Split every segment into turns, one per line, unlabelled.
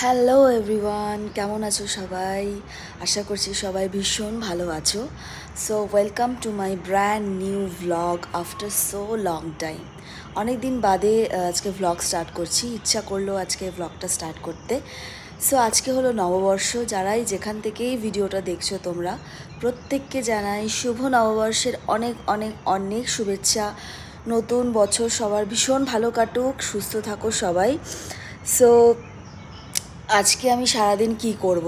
Hello everyone, কেমন আছো সবাই? আশা করছি সবাই ভীষণ ভালো আছো। So welcome to my brand new vlog after so long time. অনেক দিন বাদে আজকে ভ্লগ স্টার্ট করছি, ইচ্ছা করলো আজকে ভ্লগটা স্টার্ট করতে। সো আজকে হলো নববর্ষ। যারাই যেখান থেকেই ভিডিওটা দেখছো তোমরা প্রত্যেককে জানাই শুভ নববর্ষের অনেক অনেক অনেক শুভেচ্ছা। নতুন বছর সবার ভীষণ ভালো কাটুক, সুস্থ থাকো সবাই। সো আজকে আমি সারাদিন কি করব,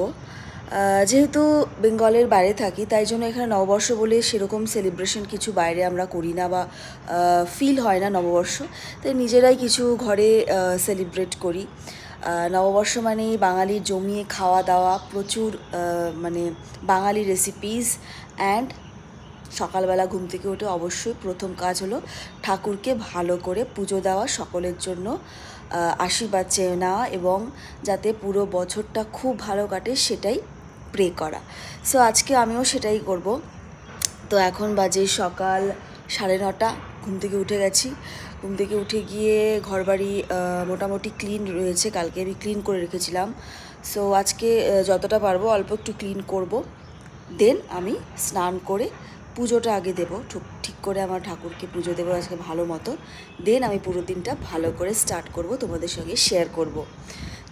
যেহেতু বেঙ্গলের বাইরে থাকি তাই জন্য এখানে নববর্ষ বলে সেরকম সেলিব্রেশন কিছু বাইরে আমরা করি না বা ফিল হয় না নববর্ষ। তাই নিজেরাই কিছু ঘরে সেলিব্রেট করি। নববর্ষ মানেই বাঙালির জমিয়ে খাওয়া দাওয়া, প্রচুর মানে বাঙালি রেসিপিস অ্যান্ড সকালবেলা ঘুম থেকে উঠে অবশ্যই প্রথম কাজ হলো ঠাকুরকে ভালো করে পুজো দেওয়া, সকলের জন্য আশীর্বাদ চেয়ে নেওয়া এবং যাতে পুরো বছরটা খুব ভালো কাটে সেটাই প্রে করা। সো আজকে আমিও সেটাই করব। তো এখন বাজে সকাল 9:30, ঘুম থেকে উঠে গেছি। ঘুম থেকে উঠে গিয়ে ঘরবাড়ি মোটামুটি ক্লিন রয়েছে, কালকে আমি ক্লিন করে রেখেছিলাম। সো আজকে যতটা পারবো অল্প একটু ক্লিন করব। দেন আমি স্নান করে পুজোটা আগে দেবো, ঠিক করে আমার ঠাকুরকে পুজো দেবো আজকে ভালো মতো। দেন আমি পুরো দিনটা ভালো করে স্টার্ট করব, তোমাদের সঙ্গে শেয়ার করব।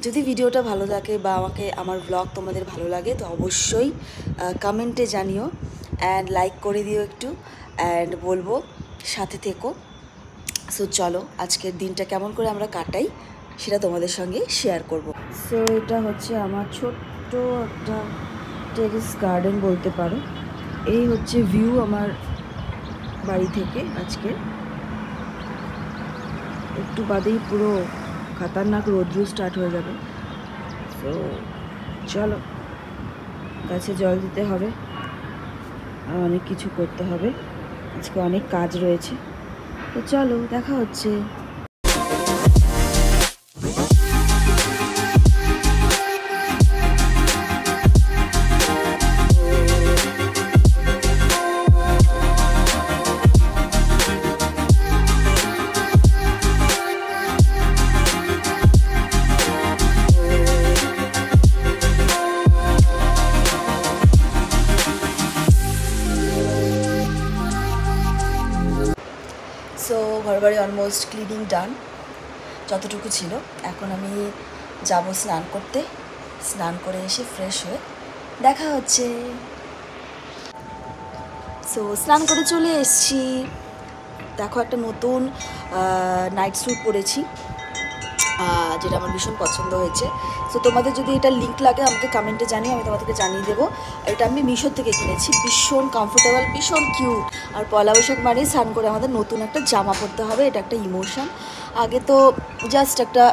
যদি ভিডিওটা ভালো থাকে বা আমার ব্লগ তোমাদের ভালো লাগে তো অবশ্যই কমেন্টে জানিও অ্যান্ড লাইক করে দিও একটু, অ্যান্ড বলবো সাথে থেকো। সো চলো আজকের দিনটা কেমন করে আমরা কাটাই সেটা তোমাদের সঙ্গে শেয়ার করব। সো এটা হচ্ছে আমার ছোট্ট একটা টেরেস গার্ডেন বলতে পারো। এই হচ্ছে ভিউ আমার বাড়ি থেকে। আজকে একটু বাদেই পুরো খতরনাক রৌদ্র স্টার্ট হয়ে যাবে। তো চলো, গাছে জল দিতে হবে আর অনেক কিছু করতে হবে, আজকে অনেক কাজ রয়েছে। তো চলো দেখা হচ্ছে। সো ঘরবাড়ি অলমোস্ট ক্লিনিং ডান, যতটুকু ছিল। এখন আমি যাব স্নান করতে, স্নান করে এসে ফ্রেশ হয়ে দেখা হচ্ছে। সো স্নান করে চলে এসেছি। দেখো একটা নতুন নাইট স্যুট পরেছি, যেটা আমার ভীষণ পছন্দ হয়েছে। সো তোমাদের যদি এটা লিঙ্ক লাগে আমাকে কমেন্টে জানিয়ে, আমি তোমাদেরকে জানিয়ে দেবো। এটা আমি মিশোর থেকে কিনেছি, ভীষণ কমফোর্টেবল, ভীষণ কিউট। আর পয়লা বৈশাখ মানে স্নান করে আমাদের নতুন একটা জামা পরতে হবে, এটা একটা ইমোশন। আগে তো জাস্ট একটা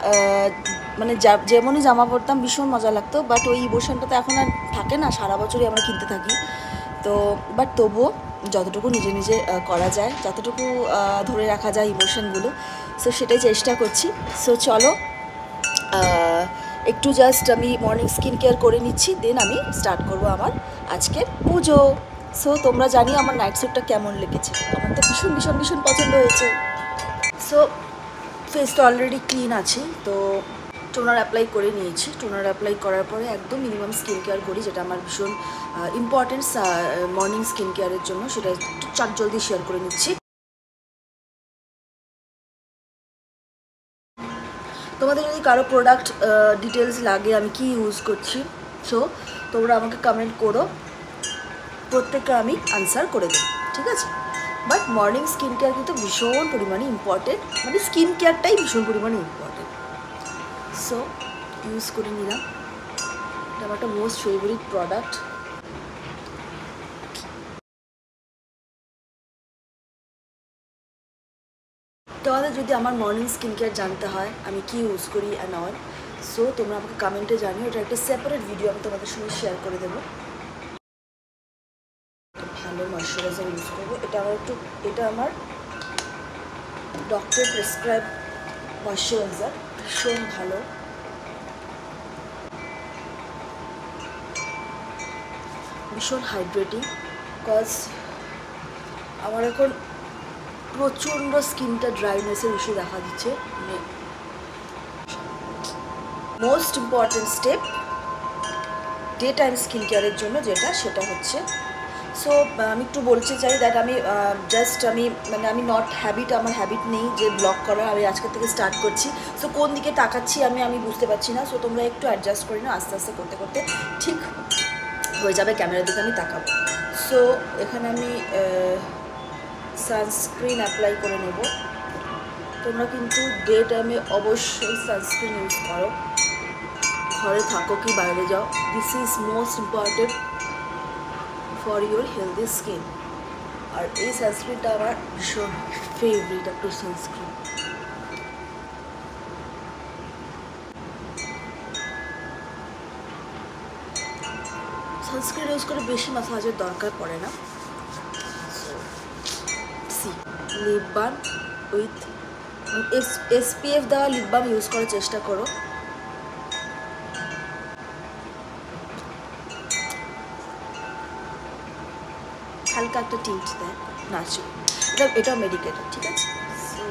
মানে যেমনই জামা পরতাম ভীষণ মজা লাগতো, বাট ওই ইমোশনটা তো এখন আর থাকে না, সারা বছরই আমরা কিনতে থাকি। তো বাট তবুও যতটুকু নিজে নিজে করা যায়, যতটুকু ধরে রাখা যায় ইমোশনগুলো, সো সেটাই চেষ্টা করছি। সো চলো একটু জাস্ট আমি মর্নিং স্কিন কেয়ার করে নিচ্ছি, দেন আমি স্টার্ট করবো আমার আজকে পুজো। সো তোমরা জানিও আমার নাইট স্যুটটা কেমন লেগেছে, আমার তো ভীষণ ভীষণ ভীষণ পছন্দ হয়েছে। সো ফেসটা অলরেডি ক্লিন আছে, তো টোনার অ্যাপ্লাই করে নিয়েছি। টোনার অ্যাপ্লাই করার পরে একদম মিনিমাম স্কিন কেয়ার করি, যেটা আমার ভীষণ ইম্পর্টেন্ট মর্নিং স্কিন কেয়ারের জন্য, সেটা একটু জলদি শেয়ার করে নিচ্ছি। তোমাদের যদি কারো প্রোডাক্ট ডিটেলস লাগে আমি কি ইউজ করছি, সো তোমরা আমাকে কমেন্ট করো, প্রত্যেককে আমি আনসার করে দেবো, ঠিক আছে? বাট মর্নিং স্কিন কেয়ার কিন্তু ভীষণ পরিমাণে ইম্পর্টেন্ট, মানে স্কিন কেয়ারটাই ভীষণ পরিমাণে ইম্পর্টেন্ট। সো ইউজ করে নিলাম, এটা আমার একটা মোস্ট ফেভারিট প্রোডাক্ট। তোমাদের যদি আমার মর্নিং স্কিন কেয়ার জানতে হয় আমি কি ইউজ করি অ্যান্ড অল, সো তোমরা আমাকে কমেন্টে জানিও, এটা একটা সেপারেট ভিডিও আমি তোমাদের সঙ্গে শেয়ার করে দেবো। ভালো ময়শ্চারাইজার ইউজ করবো, এটা আমার ডক্টর প্রেসক্রাইব ময়শ্চারাইজার, ভীষণ ভালো। ভীষণ হাইড্রেটিং, বিকজ আমার এখন প্রচণ্ড স্কিনটা ড্রাইনেসের ইস্যু দেখা দিচ্ছে, মানে most important step day time skin কেয়ারের জন্য সেটা হচ্ছে, সো আমি একটু বলতে চাই দ্যাট আমি আমি নট হ্যাবিট, আমার হ্যাবিট নেই যে ব্লগ করার, আমি আজকের থেকে স্টার্ট করছি। সো কোন দিকে তাকাচ্ছি আমি বুঝতে পারছি না, সো তোমরা একটু অ্যাডজাস্ট করি না, আস্তে আস্তে করতে করতে ঠিক হয়ে যাবে, ক্যামেরার দিকে আমি তাকাবো। সো এখানে আমি সানস্ক্রিন অ্যাপ্লাই করে নেব। তোমরা কিন্তু ডে টাইমে অবশ্যই সানস্ক্রিন ইউজ করো, ঘরে থাকো কি বাইরে যাও, this is most important for your healthy skin. আর এই সানস্ক্রিনটা আমার ভীষণ ফেভারিট একটা সানস্ক্রিন। সানস্ক্রিন ইউজ করে বেশি মাসাজের দরকার পড়ে না। লিপ বাম উইথ SPF দেওয়া লিপ বাম ইউজ করার চেষ্টা করো। হালকা একটা টিন্ট দেয়, ন্যাচারাল, এটাও মেডিকেটেড, ঠিক আছে। সো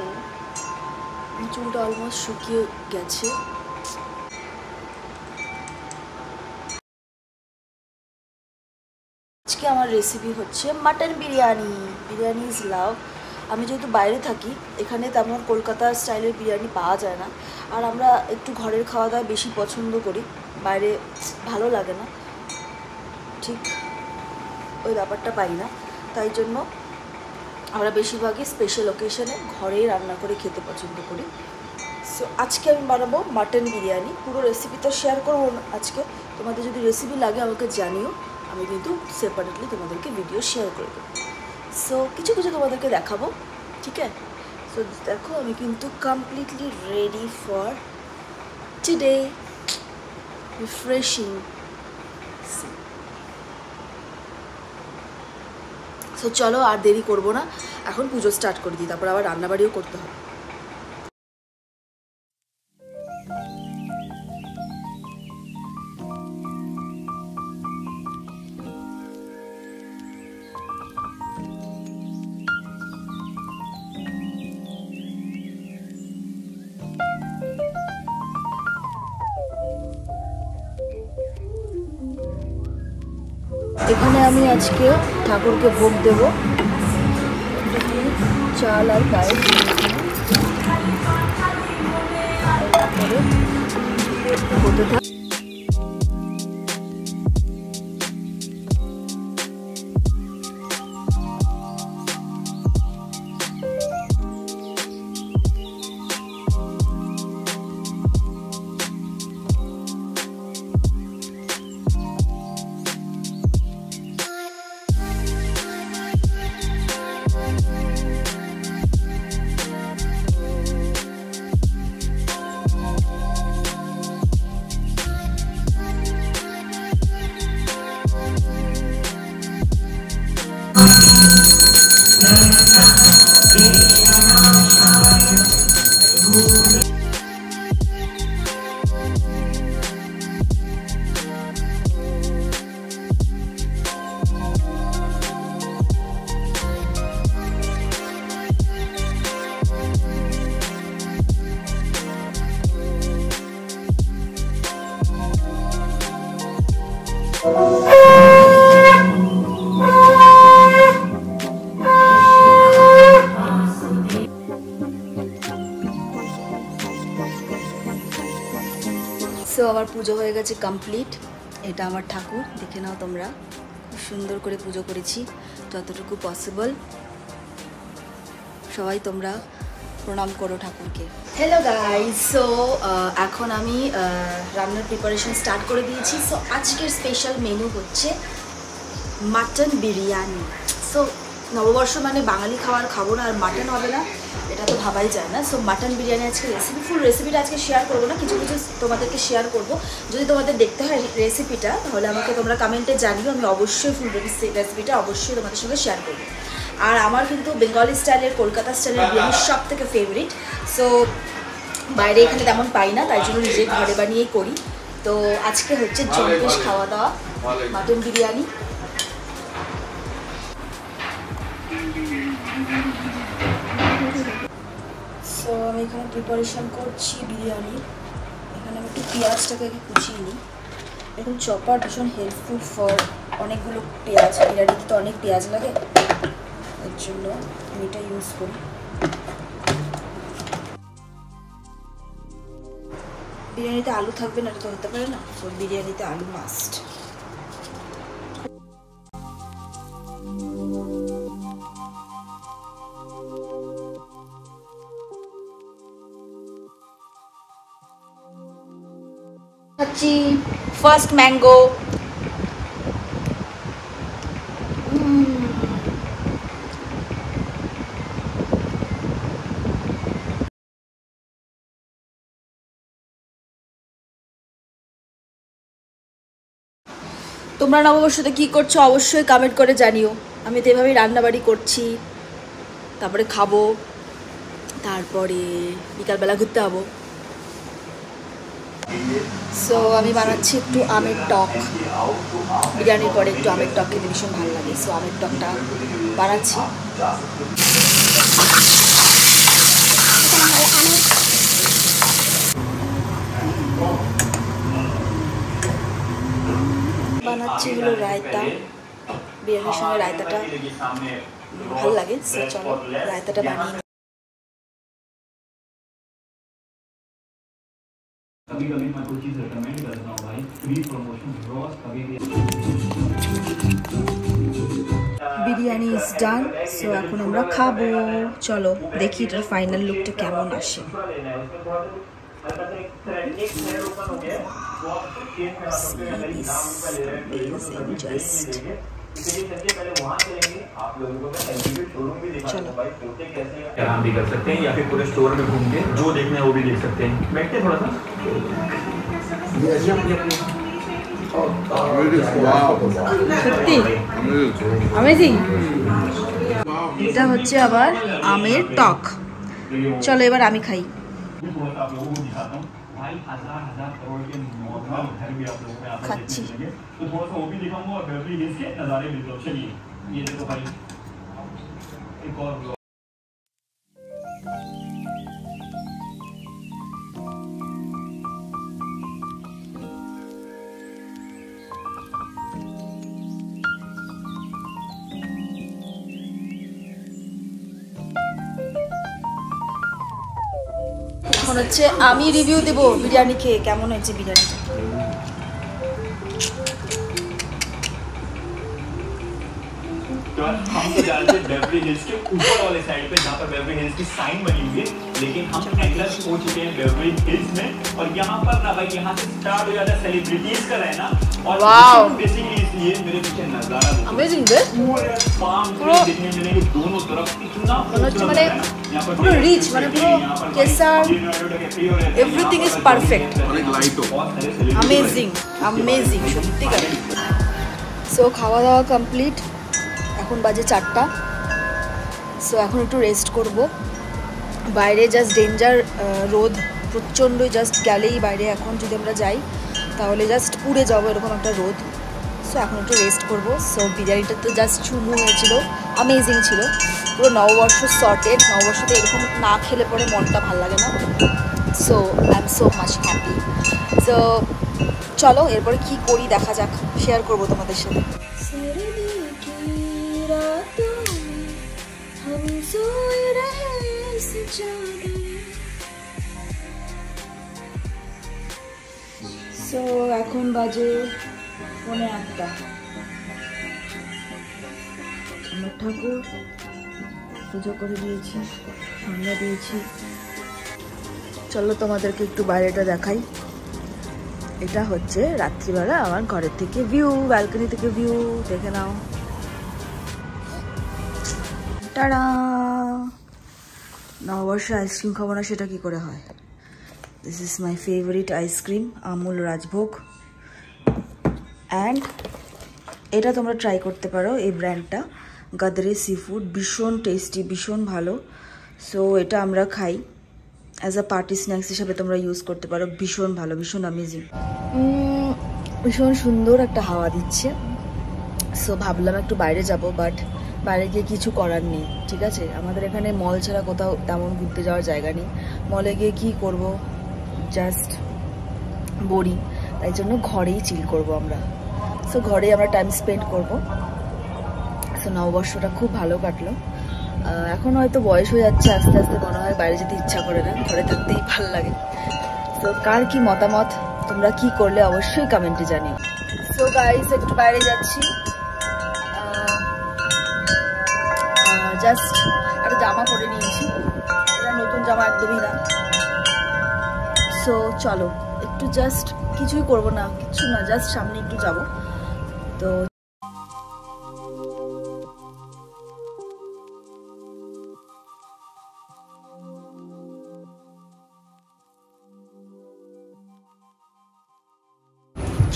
চুলটা অলমোস্ট শুকিয়ে গেছে। আজকে আমার রেসিপি হচ্ছে mutton biryani. Biryani is love. আমি যেহেতু বাইরে থাকি, এখানে তেমন কলকাতা স্টাইলের বিরিয়ানি পাওয়া যায় না, আর আমরা একটু ঘরের খাওয়া দাওয়া বেশি পছন্দ করি, বাইরে ভালো লাগে না, ঠিক ওই ব্যাপারটা পাই না, তাই জন্য আমরা বেশিরভাগই স্পেশাল অকেশনে ঘরেই রান্না করে খেতে পছন্দ করি। সো আজকে আমি বানাবো মাটন বিরিয়ানি। পুরো রেসিপিটা শেয়ার করবো না আজকে, তোমাদের যদি রেসিপি লাগে আমাকে জানিও, আমি কিন্তু সেপারেটলি তোমাদেরকে ভিডিও শেয়ার করে দেবো। সো কিছু কিছু তোমাদেরকে দেখাবো, ঠিক আছে। সো দেখো আমি কিন্তু completely ready for today refreshing. So চলো আর দেরি করবো না, এখন পুজো স্টার্ট করে দিই, তারপর আবার রান্নাবাড়িও করতে হবে। এখানে আমি আজকে ঠাকুরকে ভোগ দেব, চাল আর পায়েস হতে থাক। সো আমার পুজো হয়ে গেছে কমপ্লিট। এটা আমার ঠাকুর, দেখে নাও তোমরা, খুব সুন্দর করে পুজো করেছি যতটুকু পসিবল। সবাই তোমরা প্রণাম করো ঠাকুরকে। হ্যালো গাইজ, সো এখন আমি রান্নার প্রিপারেশন স্টার্ট করে দিয়েছি। সো আজকের স্পেশাল মেনু হচ্ছে মাটন বিরিয়ানি। সো নববর্ষ মানে বাঙালি খাবার খাবো না আর মাটন হবে না, এটা তো ভাবাই যায় না। সো মাটন বিরিয়ানি আজকে রেসিপি, ফুল রেসিপিটা আজকে শেয়ার করবো না, কিছু কিছু তোমাদেরকে শেয়ার করবো। যদি তোমাদের দেখতে হয় রেসিপিটা, তাহলে আমাকে তোমরা কমেন্টে জানিও, আমি অবশ্যই ফুল রেসিপিটা অবশ্যই তোমাদের সঙ্গে শেয়ার করবো। আর আমার কিন্তু বেঙ্গলি স্টাইলের, কলকাতা স্টাইলের বিরিয়ানি সব থেকে ফেভারিট। সো বাইরে এখানে তেমন পাই না, তাই জন্য নিজে ঘরে বানিয়েই করি। তো আজকে হচ্ছে জম্পেশ খাওয়া দাওয়া, মাটন বিরিয়ানি। সো আমি এখানে প্রিপারেশন করছি বিরিয়ানি। এখানে এখানে আমি একটু পেঁয়াজটাকে কুচিয়ে নিই। এখন চপার ভীষণ হেল্পফুল ফর অনেকগুলো পেঁয়াজ, বিরিয়ানিতে তো অনেক পেঁয়াজ লাগে, এর জন্য আমি এটা ইউজ করি। বিরিয়ানিতে আলু থাকবে না, এটা তো হতে পারে না, তো বিরিয়ানিতে আলু মাস্ট। First mango. তোমরা নববর্ষতে কী করছো অবশ্যই কমেন্ট করে জানিও। আমি তো এভাবেই রান্নাবাড়ি করছি, তারপরে খাবো, তারপরে বিকালবেলা ঘুরতে যাবো। সো আমি বানাচ্ছি একটু আমের টক, বিরিয়ানির পরে একটু আমের টক খেতে ভীষণ ভালো লাগে। সো আমের টকটা বানাচ্ছি। বানাচ্ছি হলো রায়তা, বিরিয়ানির সঙ্গে রায়তাটা ভালো লাগে। সো চলো রায়তাটা বানিয়ে।
कभी-कभी मैं कोई चीज रेकमेंड करता हूँ भाई, फ्री प्रमोशन रॉस कभी भी।
Biryani is done. সো এখন আমরা খাবো। চলো দেখি এটার ফাইনাল লুকটা কেমন আসে।
आराम भी कर सकते हैं या फिर पूरे स्टोर में घूम के जो देखना है वो भी देख सकते हैं। बैठते थोड़ा सा।
সত্যি অ্যামেজিং। এটা হচ্ছে আবার আমের টক। চলো এবার আমি খাই। খাচ্ছি। এখন হচ্ছে আমি রিভিউ দেব বিরিয়ানি খেয়ে কেমন হয়েছে বিরিয়ানিটা।
हम तो जानते हैं बेवरी हिल्स के ऊपर वाले साइड पे जहाँ पर बेवरी हिल्स की साइन बनी हुई है, लेकिन हम एंटर हो चुके हैं बेवरी हिल्स में। और यहाँ पर ना भाई यहाँ से स्टार्ट हो जाता है सेलिब्रिटीज का रहना। और बेसिकली इसलिए मेरे पीछे नजारा
अमेजिंग है,
फार्म देखने मिलेंगे दोनों तरफ, इतना
মানে পুরো রিচ, মানে পুরো Kesar, everything is perfect, amazing amazing সত্যিকার। সো খাওয়া দাওয়া কমপ্লিট, এখন বাজে 4টা। সো এখন একটু রেস্ট করব। বাইরে জাস্ট ডেঞ্জার রোদ প্রচণ্ডই, জাস্ট গেলেই বাইরে এখন যদি আমরা যাই তাহলে জাস্ট পুড়ে যাবো এরকম একটা রোদ। সো এখন একটু রেস্ট করব। সো বিরিয়ানিটা তো জাস্ট চুমু হয়েছিল, অ্যামেজিং ছিল, পুরো নববর্ষ সর্টেড। নববর্ষতে এরকম না খেলে পরে মনটা ভালো লাগে না। So I am so much happy. So চলো এরপরে কী করি দেখা যাক, শেয়ার করবো তোমাদের সাথে। সো এখন বাজে 8:45। আমার ঠাকুর পুজো করে দিয়েছি, সন্ধ্যা দিয়েছি। চলো তোমাদেরকে একটু বাইরেটা দেখাই। এটা হচ্ছে রাত্রিবেলা আমার ঘরের থেকে ভিউ, ব্যালকনি থেকে ভিউ, দেখে নাও। টাড়া, নববর্ষে আইসক্রিম খাবো না সেটা কি করে হয়? This is my favourite ice cream, Amul rajbhog. And এটা তোমরা ট্রাই করতে পারো, এই ব্র্যান্ডটা গাদরে সি ফুড, ভীষণ টেস্টি, ভীষণ ভালো। সো এটা আমরা খাই অ্যাজ আ পার্টি স্ন্যাক্স হিসাবে তোমরা ইউজ করতে পারো, ভীষণ ভালো, ভীষণ অ্যামেজিং। ভীষণ সুন্দর একটা হাওয়া দিচ্ছে। সো ভাবলাম একটু বাইরে যাব, বাট বাইরে গিয়ে কিছু করার নেই, ঠিক আছে? আমাদের এখানে মল ছাড়া কোথাও তেমন ঘুরতে যাওয়ার জায়গা নেই। মলে গিয়ে কী করবো, জাস্ট বোরিং, তাই জন্য ঘরেই চিল করব আমরা। সো ঘরেই আমরা টাইম স্পেন্ড করব। সো নববর্ষটা খুব ভালো কাটলো। এখন হয়তো বয়স হয়ে যাচ্ছে, আস্তে আস্তে মনে হয় বাইরে যেতে ইচ্ছা করে না, ঘরে থাকতেই ভালো লাগে। সো কার কি মতামত, তোমরা কি করলে অবশ্যই কমেন্টে জানিও। সো গাইস, একটু বাইরে যাচ্ছি, জাস্ট একটা জামা পরে নিয়েছি, এটা নতুন জামা একদমই না। সো চলো একটু জাস্ট, কিছুই করব না, কিছু না, জাস্ট সামনে একটু যাব। তো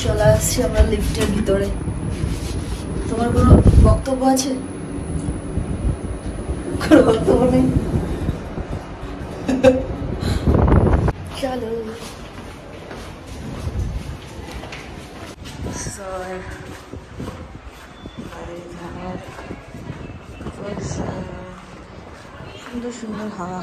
চলে আসছি আমরা লিফটের ভিতরে। তোমার কোনো বক্তব্য আছে? কোনো বক্তব্য নেই? চলো। সুন্দর সুন্দর হাওয়া।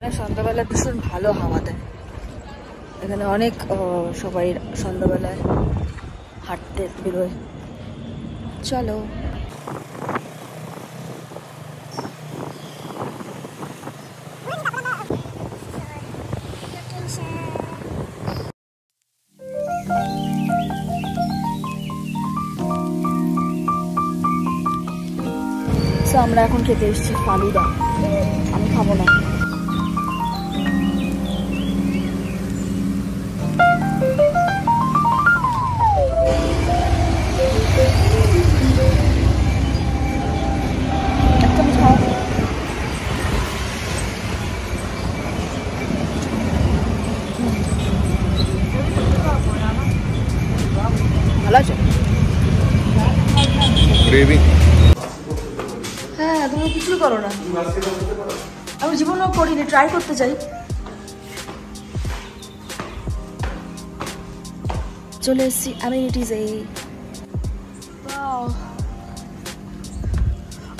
সন্ধ্যাবেলা ভীষণ ভালো হাওয়া দেয় এখানে, অনেক সবাই সন্ধ্যাবেলায় হাঁটতে বেরোয়। চলো। সো আমরা এখন খেতে এসেছি ফালুদা, আমি খাবো না। ভালো আছে? হ্যাঁ, তুমি কিছুই করো না, আমি জীবনেও করিনি, ট্রাই করতে চাই। চলে এসেছি অ্যামেনিটিজে।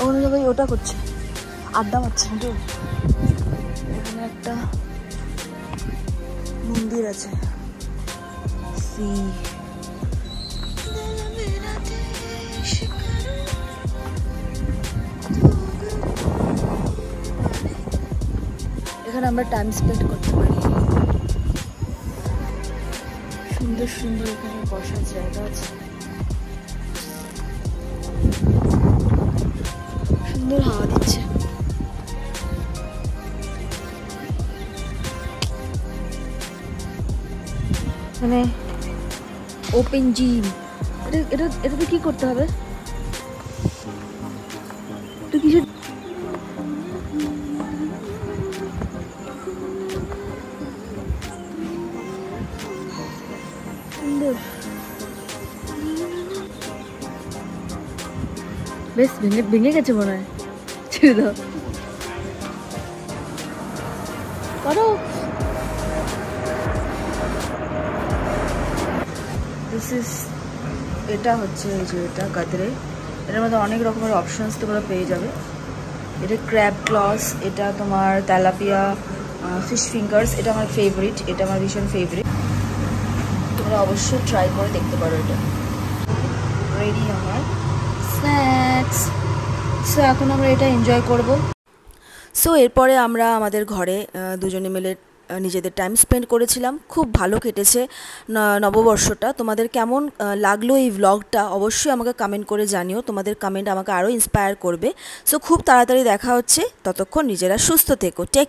ওখানে সবাই ওটা করছে, আড্ডা মারছে। এখানে একটা মন্দির আছে, এখানে আমরা টাইম স্পেন্ড করতে পারি। সুন্দর সুন্দর এখানে বসার জায়গা আছে, সুন্দর হাওয়া দিচ্ছে। মানে ওপেন জিম। এটাতে কি করতে হবে? তুই কিছু সুন্দর, বেশ ভেঙে গেছে মনে হয়, ছেড়ে দাও, করো। এটা হচ্ছে এই যে এটা গাদরে, এটার মধ্যে অনেক রকমের অপশনস তোমরা পেয়ে যাবে। এটা ক্র্যাব ক্লস, এটা তোমার তেলাপিয়া, ফিশ ফিঙ্গার্স, এটা আমার ফেভারিট, এটা আমার ভীষণ ফেভারিট, তোমরা অবশ্যই ট্রাই করে দেখতে পারো। এটা রেডি আমার স্ন্যাক্স। সো এখন আমরা এটা এনজয় করব। সো এরপরে আমরা আমাদের ঘরে দুজনে মিলে নিজেদের টাইম স্পেন্ড করেছিলাম, খুব ভালো কেটেছে নববর্ষটা। তোমাদের কেমন লাগলো এই ব্লগটা অবশ্যই আমাকে কমেন্ট করে জানিও, তোমাদের কমেন্ট আমাকে আরও ইন্সপায়ার করবে। সো খুব তাড়াতাড়ি দেখা হচ্ছে, ততক্ষণ নিজেরা সুস্থ থেকো। টেক